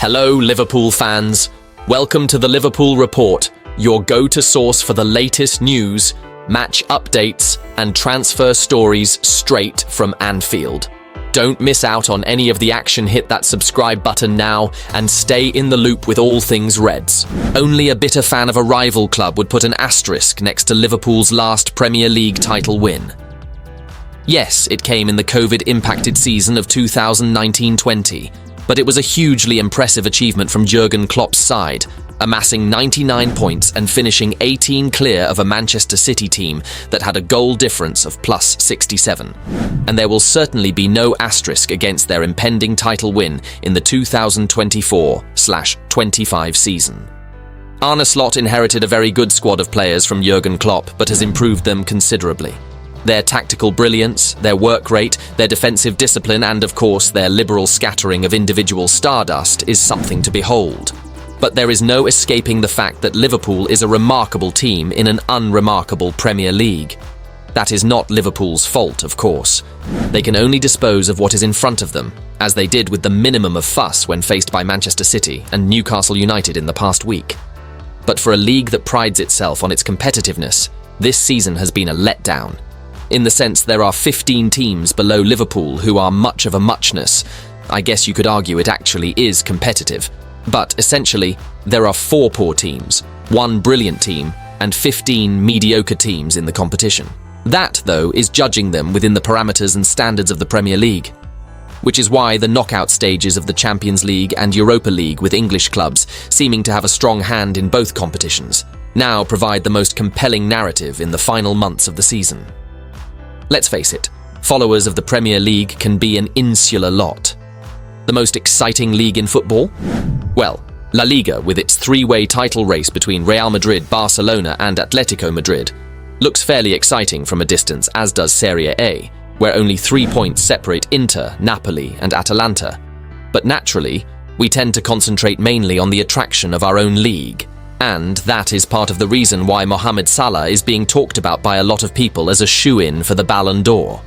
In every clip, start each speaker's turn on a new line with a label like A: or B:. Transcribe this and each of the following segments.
A: Hello, Liverpool fans. Welcome to the Liverpool Report, your go-to source for the latest news, match updates, and transfer stories straight from Anfield. Don't miss out on any of the action. Hit that subscribe button now and stay in the loop with all things Reds. Only a bitter fan of a rival club would put an asterisk next to Liverpool's last Premier League title win. Yes, it came in the COVID-impacted season of 2019-20, but it was a hugely impressive achievement from Jurgen Klopp's side, amassing 99 points and finishing 18 clear of a Manchester City team that had a goal difference of plus 67. And there will certainly be no asterisk against their impending title win in the 2024/25 season. Arneslot inherited a very good squad of players from Jurgen Klopp, but has improved them considerably. Their tactical brilliance, their work rate, their defensive discipline, and of course their liberal scattering of individual stardust is something to behold. But there is no escaping the fact that Liverpool is a remarkable team in an unremarkable Premier League. That is not Liverpool's fault, of course. They can only dispose of what is in front of them, as they did with the minimum of fuss when faced by Manchester City and Newcastle United in the past week. But for a league that prides itself on its competitiveness, this season has been a letdown. In the sense there are 15 teams below Liverpool who are much of a muchness. I guess you could argue it actually is competitive. But essentially, there are 4 poor teams, 1 brilliant team, and 15 mediocre teams in the competition. That, though, is judging them within the parameters and standards of the Premier League. Which is why the knockout stages of the Champions League and Europa League with English clubs, seeming to have a strong hand in both competitions, now provide the most compelling narrative in the final months of the season. Let's face it, followers of the Premier League can be an insular lot. The most exciting league in football? Well, La Liga, with its 3-way title race between Real Madrid, Barcelona and Atletico Madrid, looks fairly exciting from a distance, as does Serie A, where only 3 points separate Inter, Napoli and Atalanta. But naturally, we tend to concentrate mainly on the attraction of our own league. And that is part of the reason why Mohamed Salah is being talked about by a lot of people as a shoo-in for the Ballon d'Or.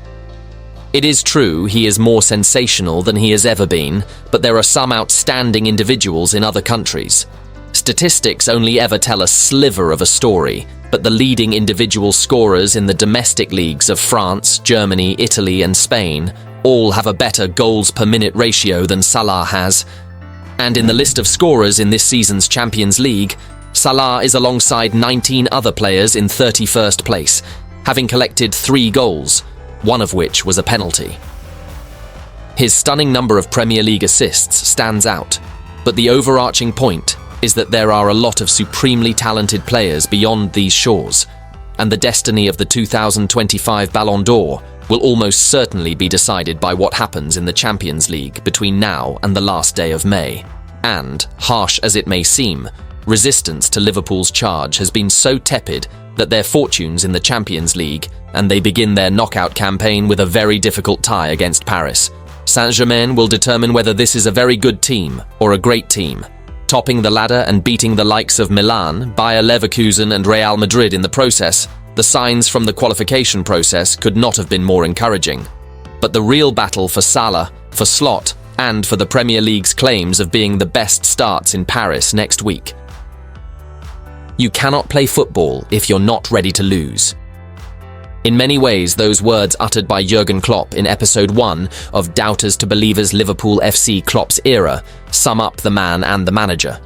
A: It is true he is more sensational than he has ever been, but there are some outstanding individuals in other countries. Statistics only ever tell a sliver of a story, but the leading individual scorers in the domestic leagues of France, Germany, Italy and Spain all have a better goals per minute ratio than Salah has. And in the list of scorers in this season's Champions League, Salah is alongside 19 other players in 31st place, having collected 3 goals, one of which was a penalty. His stunning number of Premier League assists stands out, but the overarching point is that there are a lot of supremely talented players beyond these shores, and the destiny of the 2025 Ballon d'Or will almost certainly be decided by what happens in the Champions League between now and the last day of May. And, harsh as it may seem, resistance to Liverpool's charge has been so tepid that their fortunes in the Champions League, and they begin their knockout campaign with a very difficult tie against Paris. Saint-Germain will determine whether this is a very good team or a great team, topping the ladder and beating the likes of Milan, Bayer Leverkusen and Real Madrid in the process. The signs from the qualification process could not have been more encouraging. But the real battle for Salah, for Slot, and for the Premier League's claims of being the best starts in Paris next week. You cannot play football if you're not ready to lose. In many ways, those words uttered by Jurgen Klopp in episode 1 of Doubters to Believers Liverpool FC Klopp's era sum up the man and the manager.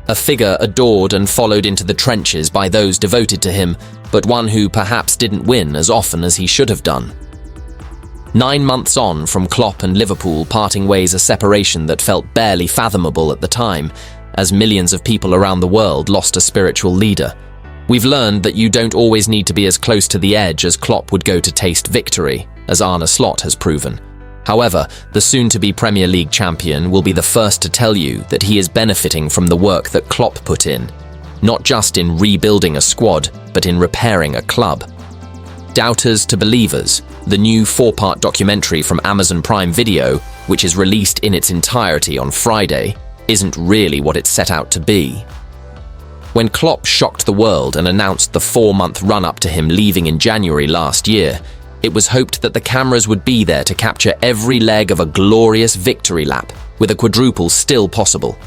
A: A figure adored and followed into the trenches by those devoted to him, but one who perhaps didn't win as often as he should have done. 9 months on from Klopp and Liverpool parting ways, a separation that felt barely fathomable at the time, as millions of people around the world lost a spiritual leader. We've learned that you don't always need to be as close to the edge as Klopp would go to taste victory, as Arne Slot has proven. However, the soon-to-be Premier League champion will be the first to tell you that he is benefiting from the work that Klopp put in, not just in rebuilding a squad, but in repairing a club. Doubters to Believers, the new 4-part documentary from Amazon Prime Video, which is released in its entirety on Friday, isn't really what it set out to be. When Klopp shocked the world and announced the 4-month run-up to him leaving in January last year, it was hoped that the cameras would be there to capture every leg of a glorious victory lap, with a quadruple still possible.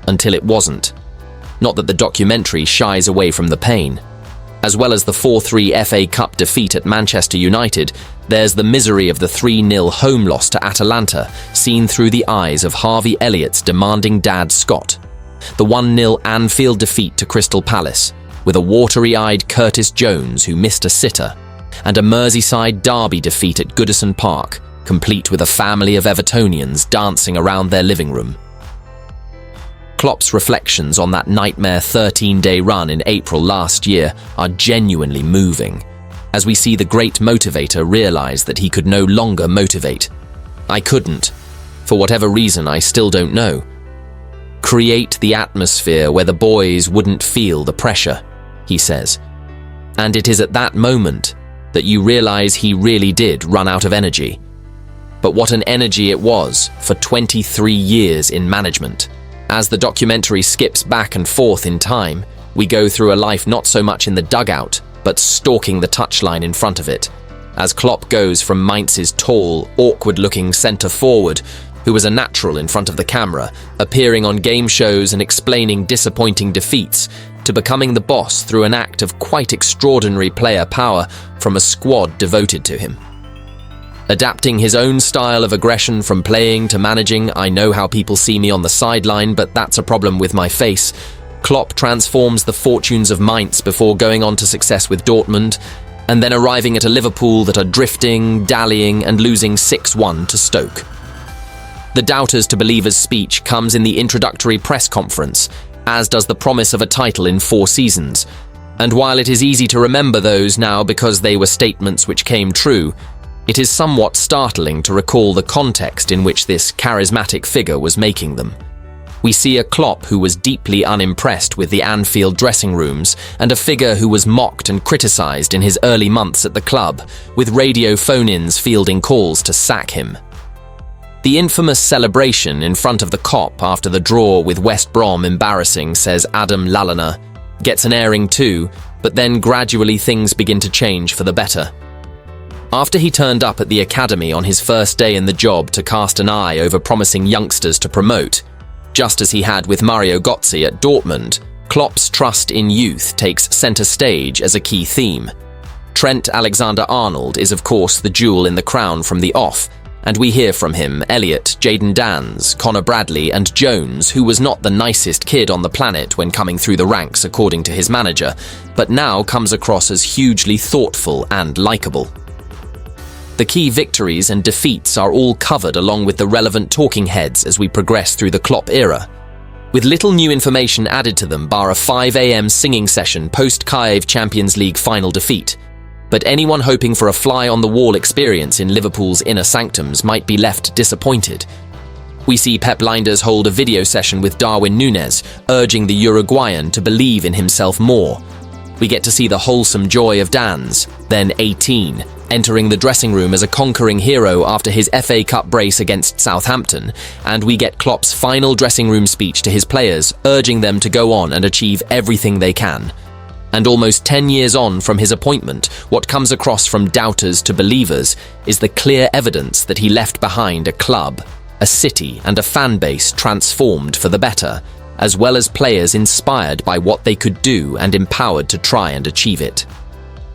A: Until it wasn't. Not that the documentary shies away from the pain. As well as the 4-3 FA Cup defeat at Manchester United, there's the misery of the 3-0 home loss to Atalanta, seen through the eyes of Harvey-Elliott's demanding dad Scott. The 1-0 Anfield defeat to Crystal Palace, with a watery-eyed Curtis Jones who missed a sitter, and a Merseyside derby defeat at Goodison Park, complete with a family of Evertonians dancing around their living room. Klopp's reflections on that nightmare 13-day run in April last year are genuinely moving, as we see the great motivator realize that he could no longer motivate. I couldn't. For whatever reason, I still don't know. Create the atmosphere where the boys wouldn't feel the pressure, he says. And it is at that moment that you realize he really did run out of energy. But what an energy it was for 23 years in management. As the documentary skips back and forth in time, we go through a life not so much in the dugout, but stalking the touchline in front of it, as Klopp goes from Mainz's tall, awkward-looking centre-forward, who was a natural in front of the camera, appearing on game shows and explaining disappointing defeats, to becoming the boss through an act of quite extraordinary player power from a squad devoted to him. Adapting his own style of aggression from playing to managing, I know how people see me on the sideline, but that's a problem with my face. Klopp transforms the fortunes of Mainz before going on to success with Dortmund, and then arriving at a Liverpool that are drifting, dallying, and losing 6-1 to Stoke. The doubters to believers speech comes in the introductory press conference, as does the promise of a title in 4 seasons. And while it is easy to remember those now because they were statements which came true, it is somewhat startling to recall the context in which this charismatic figure was making them. We see a Klopp who was deeply unimpressed with the Anfield dressing rooms, and a figure who was mocked and criticised in his early months at the club, with radio phone-ins fielding calls to sack him. The infamous celebration in front of the Kop after the draw with West Brom embarrassing, says Adam Lallana, gets an airing too, but then gradually things begin to change for the better. After he turned up at the academy on his first day in the job to cast an eye over promising youngsters to promote, just as he had with Mario Götze at Dortmund, Klopp's trust in youth takes centre stage as a key theme. Trent Alexander-Arnold is of course the jewel in the crown from the off, and we hear from him Elliott, Jayden Danns, Connor Bradley and Jones, who was not the nicest kid on the planet when coming through the ranks according to his manager, but now comes across as hugely thoughtful and likeable. The key victories and defeats are all covered along with the relevant talking heads as we progress through the Klopp era, with little new information added to them bar a 5 a.m. singing session post-Kiev Champions League final defeat. But anyone hoping for a fly-on-the-wall experience in Liverpool's inner sanctums might be left disappointed. We see Pep Lijnders hold a video session with Darwin Núñez, urging the Uruguayan to believe in himself more. We get to see the wholesome joy of Danns, then 18, entering the dressing room as a conquering hero after his FA Cup brace against Southampton, and we get Klopp's final dressing room speech to his players, urging them to go on and achieve everything they can. And almost 10 years on from his appointment, what comes across from doubters to believers is the clear evidence that he left behind a club, a city and a fan base transformed for the better, as well as players inspired by what they could do and empowered to try and achieve it.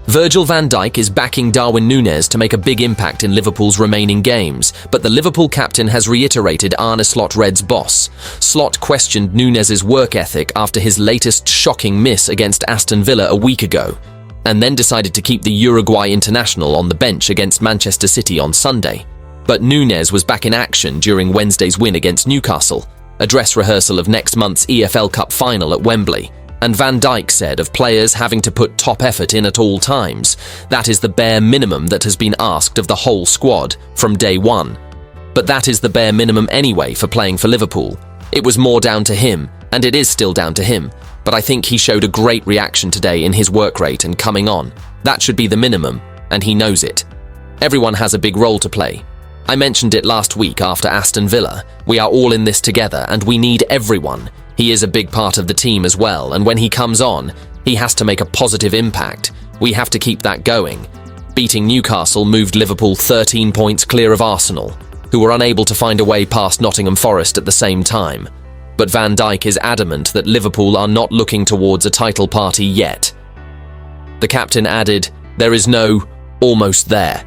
A: Virgil van Dijk is backing Darwin Núñez to make a big impact in Liverpool's remaining games, but the Liverpool captain has reiterated Arne Red's boss. Slot questioned Núñez's work ethic after his latest shocking miss against Aston Villa a week ago, and then decided to keep the Uruguay international on the bench against Manchester City on Sunday. But Núñez was back in action during Wednesday's win against Newcastle, a dress rehearsal of next month's EFL Cup final at Wembley. And Van Dijk said of players having to put top effort in at all times, that is the bare minimum that has been asked of the whole squad from day one. But that is the bare minimum anyway for playing for Liverpool. It was more down to him, and it is still down to him, but I think he showed a great reaction today in his work rate and coming on. That should be the minimum, and he knows it. Everyone has a big role to play. I mentioned it last week after Aston Villa. We are all in this together, and we need everyone. He is a big part of the team as well, and when he comes on, he has to make a positive impact. We have to keep that going. Beating Newcastle moved Liverpool 13 points clear of Arsenal, who were unable to find a way past Nottingham Forest at the same time. But Van Dijk is adamant that Liverpool are not looking towards a title party yet. The captain added, "There is no almost there.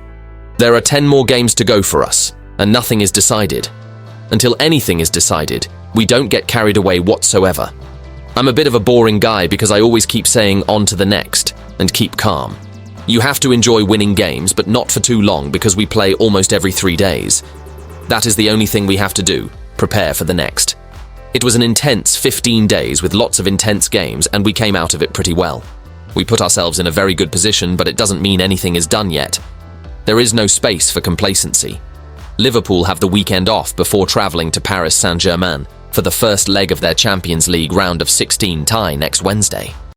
A: There are 10 more games to go for us, and nothing is decided. Until anything is decided, we don't get carried away whatsoever. I'm a bit of a boring guy because I always keep saying on to the next, and keep calm. You have to enjoy winning games, but not for too long because we play almost every 3 days. That is the only thing we have to do, prepare for the next." It was an intense 15 days with lots of intense games, and we came out of it pretty well. We put ourselves in a very good position, but it doesn't mean anything is done yet. There is no space for complacency. Liverpool have the weekend off before travelling to Paris Saint-Germain for the first leg of their Champions League round of 16 tie next Wednesday.